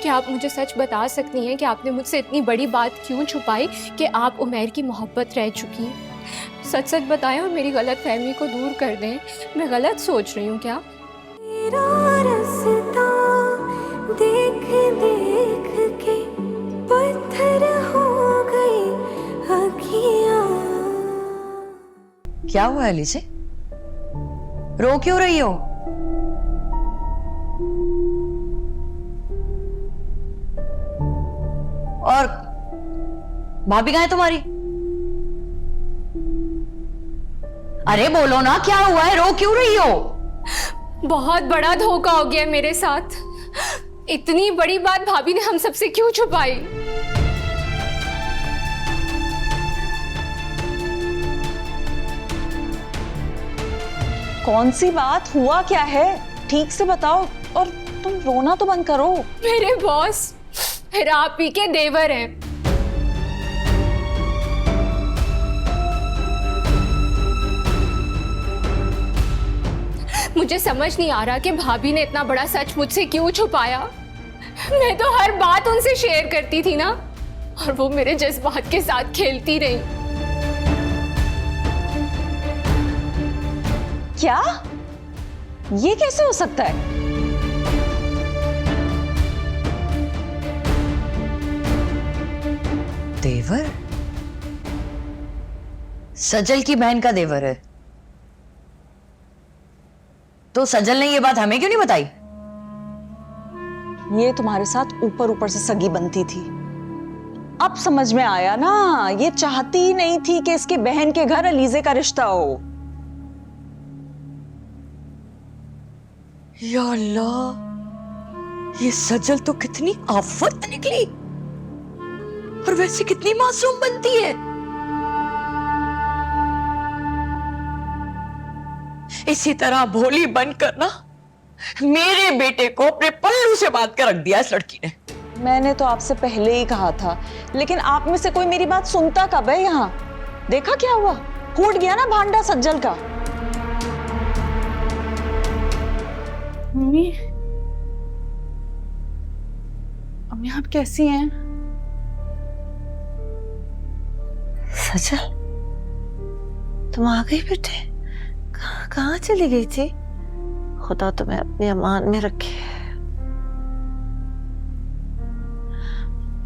क्या आप मुझे सच बता सकती हैं कि आपने मुझसे इतनी बड़ी बात क्यों छुपाई कि आप उमैर की मोहब्बत रह चुकी हैं? सच सच बताएं और मेरी गलत फहमी को दूर कर दें। मैं गलत सोच रही हूँ क्या? देख देख के पत्थर हो गई अखियां। क्या हुआ है अलीसे? रो क्यों रही हो? और भाभी कहाँ है तुम्हारी? अरे बोलो ना, क्या हुआ है? रो क्यों रही हो? बहुत बड़ा धोखा हो गया मेरे साथ। इतनी बड़ी बात भाभी ने हम सबसे क्यों छुपाई? कौन सी बात? हुआ क्या है? ठीक से बताओ। और तुम रोना तो बंद करो। मेरे बॉस रापी के देवर हैं। मुझे समझ नहीं आ रहा कि भाभी ने इतना बड़ा सच मुझसे क्यों छुपाया। मैं तो हर बात उनसे शेयर करती थी ना, और वो मेरे जज्बात के साथ खेलती रही। क्या? ये कैसे हो सकता है? देवर? सजल की बहन का देवर है तो सजल ने ये बात हमें क्यों नहीं बताई? ये तुम्हारे साथ ऊपर ऊपर से सगी बनती थी। अब समझ में आया ना, ये चाहती ही नहीं थी कि इसके बहन के घर अलीजे का रिश्ता हो। या अल्लाह, ये सजल तो कितनी आफत निकली, और वैसे कितनी मासूम बनती है। इसी तरह भोली बनकर ना मेरे बेटे को अपने पल्लू से बांध कर रख दिया इस लड़की ने। मैंने तो आपसे पहले ही कहा था, लेकिन आप में से कोई मेरी बात सुनता कब है? यहाँ देखा क्या हुआ? फूट गया ना भांडा सज्जल का। मम्मी, अम्मी आप कैसी हैं? सजल, तुम आ गई बेटे? कहाँ चली गई थी? खुदा तुम्हें अपने अमान में रखे।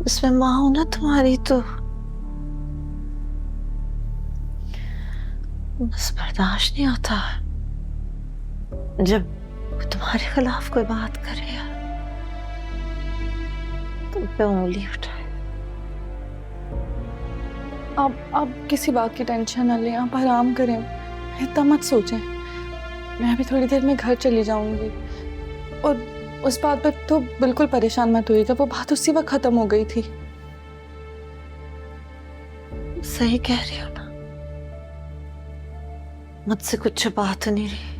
उसमें माँ हो ना तुम्हारी, तो बस बर्दाश्त नहीं होता जब तुम्हारे खिलाफ कोई बात करे या तुम पे उंगली उठाए। आप किसी बात की टेंशन न लें, आप आराम करें, इतना मत सोचें। मैं अभी थोड़ी देर में घर चली जाऊंगी, और उस बात पर तो बिल्कुल परेशान मत होइएगा, वो बात उसी वक्त खत्म हो गई थी। सही कह रही हो ना, मुझसे कुछ छुपा तो नहीं रही।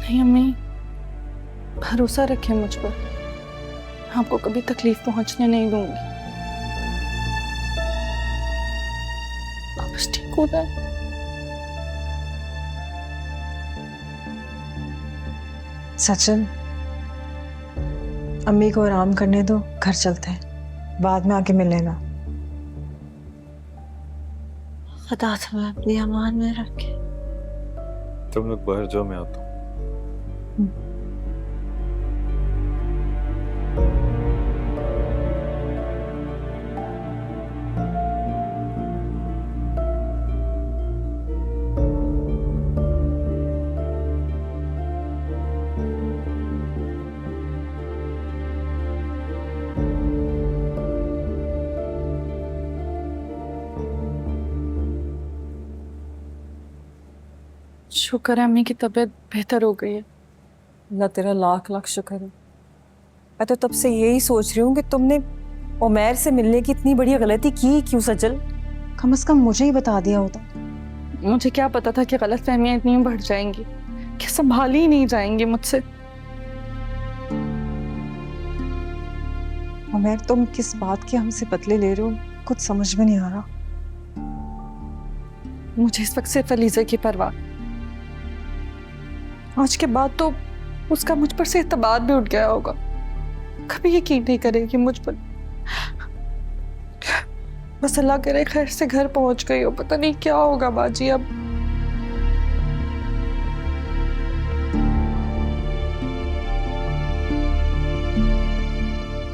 नहीं अम्मी, भरोसा रखें मुझ पर, आपको कभी तकलीफ पहुंचने नहीं दूंगी। आप बस ठीक हो जाए। सचिन, अम्मी को आराम करने दो, घर चलते हैं, बाद में आके मिल लेना। खुदा तुम्हें अपनी अमान में रखे। तुम लोग बाहर जाओ, मैं आता हूँ। शुक्र है अम्मी की तबीयत बेहतर हो गई है। अल्लाह तेरा लाख लाख शुक्र है। मैं तो तब से यही सोच रही हूँ कि तुमने उमैर से मिलने की इतनी बड़ी गलती की क्यों सजल? कम से कम मुझे ही बता दिया होता। मुझे क्या पता था कि गलत फहमियां इतनी बढ़ जाएंगी, कि संभाली ही नहीं जाएंगी मुझसे। उमैर, तुम किस बात के हमसे बदले ले रहे हो? कुछ समझ में नहीं आ रहा। मुझे इस वक्त सिर्फ अलीज़ा की परवाह। आज के बाद तो उसका मुझ पर से एतबार भी उठ गया होगा, कभी यकीन नहीं करेगी मुझ पर। बस अल्लाह करे खैर से घर पहुंच गई हो, पता नहीं क्या होगा बाजी अब।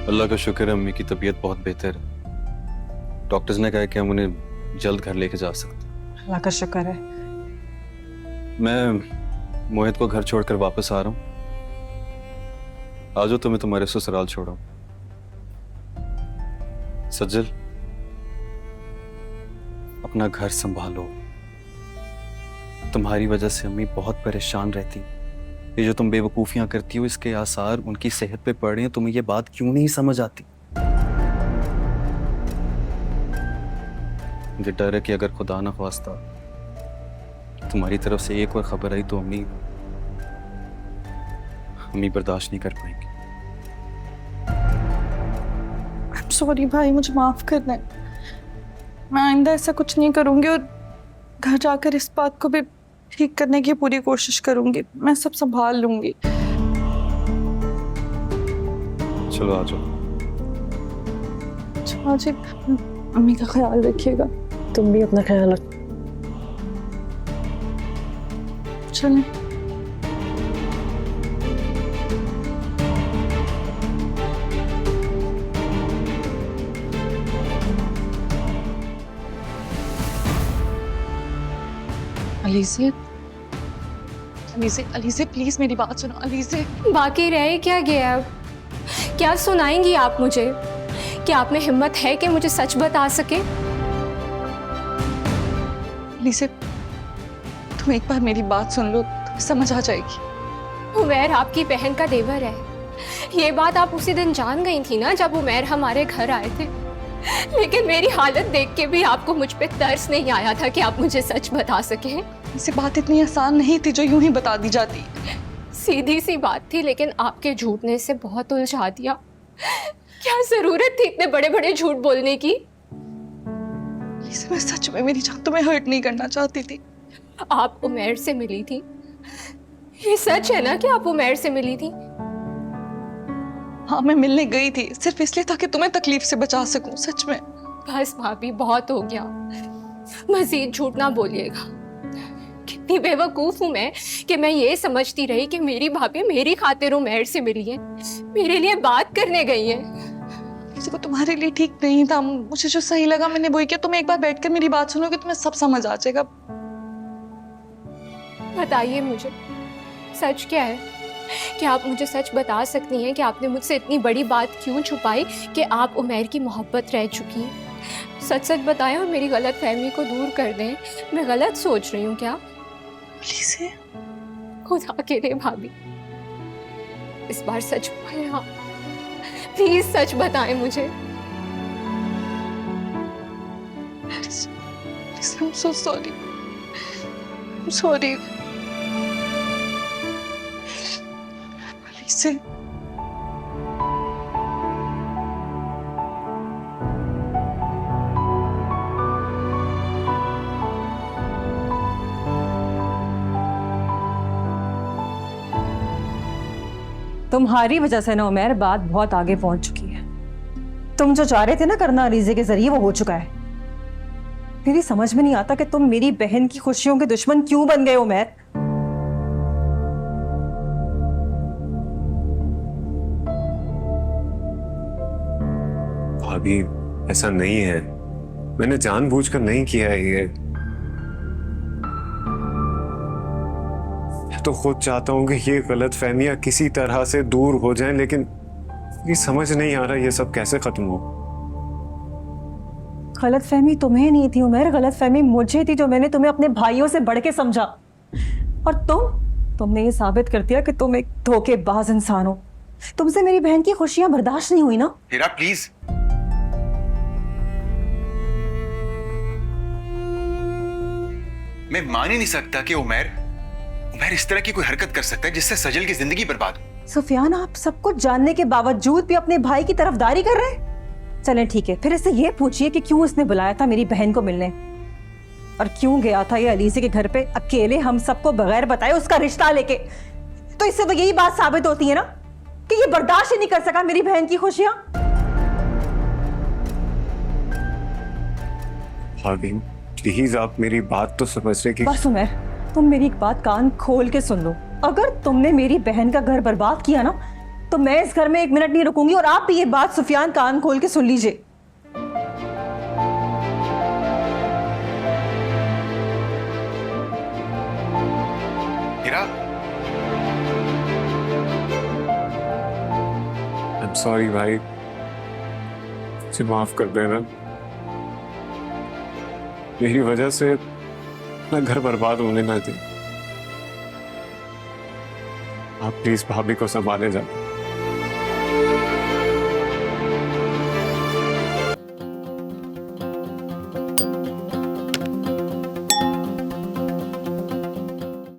अल्लाह का शुक्र है, अम्मी की तबीयत बहुत बेहतर है। डॉक्टर्स ने कहा कि हम उन्हें जल्द घर लेके जा सकते हैं। अल्लाह का शुक्र है। मैं मोहित को घर छोड़कर वापस आ रहा हूँ। आज तो मैं तुम्हारे ससुराल छोड़ा। सज्जल, अपना घर संभालो। तुम्हारी वजह से अम्मी बहुत परेशान रहती। ये जो तुम बेवकूफियां करती हो, इसके आसार उनकी सेहत पे पड़ रहे हैं। तुम्हें ये बात क्यों नहीं समझ आती? मुझे डर है कि अगर खुदा ना ख्वास्ता तुम्हारी तरफ से एक और खबर आई तो अम्मी बर्दाश्त नहीं कर पाएंगी। सॉरी भाई, मुझे माफ कर दें। मैं आइंदा ऐसा कुछ नहीं करूंगी और घर जाकर इस बात को भी ठीक करने की पूरी कोशिश करूंगी। मैं सब संभाल लूंगी। चलो आ जाओ। अच्छा जी, अम्मी का ख्याल रखिएगा। तुम भी अपना ख्याल रख। चलें। अलीज़े, अलीज़े, अलीज़े प्लीज मेरी बात सुनो। अलीज़े, बाकी रह क्या गया अब? क्या सुनाएंगी आप मुझे? क्या आप में हिम्मत है कि मुझे सच बता सके? अलीज़े, तुम एक बार मेरी बात सुन लो, तुम्हें समझ आ जाएगी। उमैर आपकी बहन का देवर है। ये बात आप उसी दिन जान गई थी ना जब उमैर हमारे घर आए थे। लेकिन मेरी हालत देख के भी आपको मुझ पे तरस नहीं आया था कि आप मुझे सच बता सके। ऐसी बात इतनी आसान नहीं थी जो यूं ही बता दी जाती। सीधी सी बात थी, लेकिन आपके झूठ ने इसे बहुत उलझा दिया। क्या जरूरत थी इतने बड़े बड़े झूठ बोलने की? मैं सच में मेरी जान तुम्हें हर्ट नहीं करना चाहती थी। आप उमैर से मिली थी? ये सच है ना कि आप उमैर से मिली थी? हाँ, मैं मिलने गई थी, सिर्फ इसलिए ताकि तुम्हें तकलीफ से बचा सकूं। सच में। बस भाभी, बहुत हो गया। मजीद झूठ ना बोलिएगा। कितनी बेवकूफ हूं मैं कि मैं ये समझती रही कि मेरी भाभी मेरी खातिर उमैर से मिली है, मेरे लिए बात करने गई है। किसी को तुम्हारे लिए ठीक नहीं था। मुझे जो सही लगा मैंने वही किया। तुम एक बार बैठकर मेरी बात सुनोगे तुम्हें सब समझ आ जाएगा। बताइए मुझे, सच क्या है? क्या आप मुझे सच बता सकती हैं कि आपने मुझसे इतनी बड़ी बात क्यों छुपाई कि आप उमैर की मोहब्बत रह चुकी हैं? सच सच बताएं और मेरी गलत फहमी को दूर कर दें। मैं गलत सोच रही हूँ क्या? प्लीज, खुदा के लिए भाभी, इस बार सच बोलें। हाँ प्लीज सच बताएं मुझे। I'm so sorry. I'm sorry. Alice. तुम्हारी वजह से ना उमैर, बात बहुत आगे पहुंच चुकी है। तुम जो चाह रहे थे ना करना अलीज़े के जरिए, वो हो चुका है। मेरी समझ में नहीं आता कि तुम मेरी बहन की खुशियों के दुश्मन क्यों बन गए उमैर। भाभी, ऐसा नहीं है। मैंने जानबूझकर नहीं किया है ये। मैं तो खुद चाहता हूं कि ये गलतफहमियां किसी तरह से दूर हो जाएं, लेकिन ये समझ नहीं आ रहा ये सब कैसे खत्म हो। गलतफहमी तुम्हें नहीं थी उमैर, गलतफहमी मुझे थी, जो मैंने तुम्हें अपने भाइयों से बढ़ के समझा। और तुमने ये साबित कर दिया कि तुम एक धोखेबाज इंसान हो। तुमसे मेरी बहन की खुशियां बर्दाश्त नहीं हुई ना। हीरा प्लीज। मैं मान ही नहीं सकता कि उमैर इस तरह की कोई हरकत कर सकता है जिससे सजल की जिंदगी बर्बाद हो। सुफियान, आप सब कुछ जानने के बावजूद भी अपने भाई की तरफदारी कर रहे हैं। चलें ठीक है, फिर इससे ये पूछिए कि क्यों इसने बुलाया था मेरी बहन को मिलने। और क्यों गया था ये अलीज़े के घर पे अकेले हम सबको बगैर बताए उसका रिश्ता लेके? तो इससे तो यही बात साबित होती है ना कि ये बर्दाश्त ही नहीं कर सका मेरी बहन की खुशियां। भाभी प्लीज आप मेरी बात तो समझने की। बस उमर, तुम मेरी एक बात कान खोल के सुन लो। अगर तुमने मेरी बहन का घर बर्बाद किया ना तो मैं इस घर में 1 मिनट नहीं रुकूंगी। और आप भी ये बात सुफियान कान खोल के सुन लीजिए। हीरा, आई एम सॉरी भाई, मुझे माफ कर देना। मेरी वजह से अपना घर बर्बाद होने ना दे। आप प्लीज भाभी को संभाले जाए।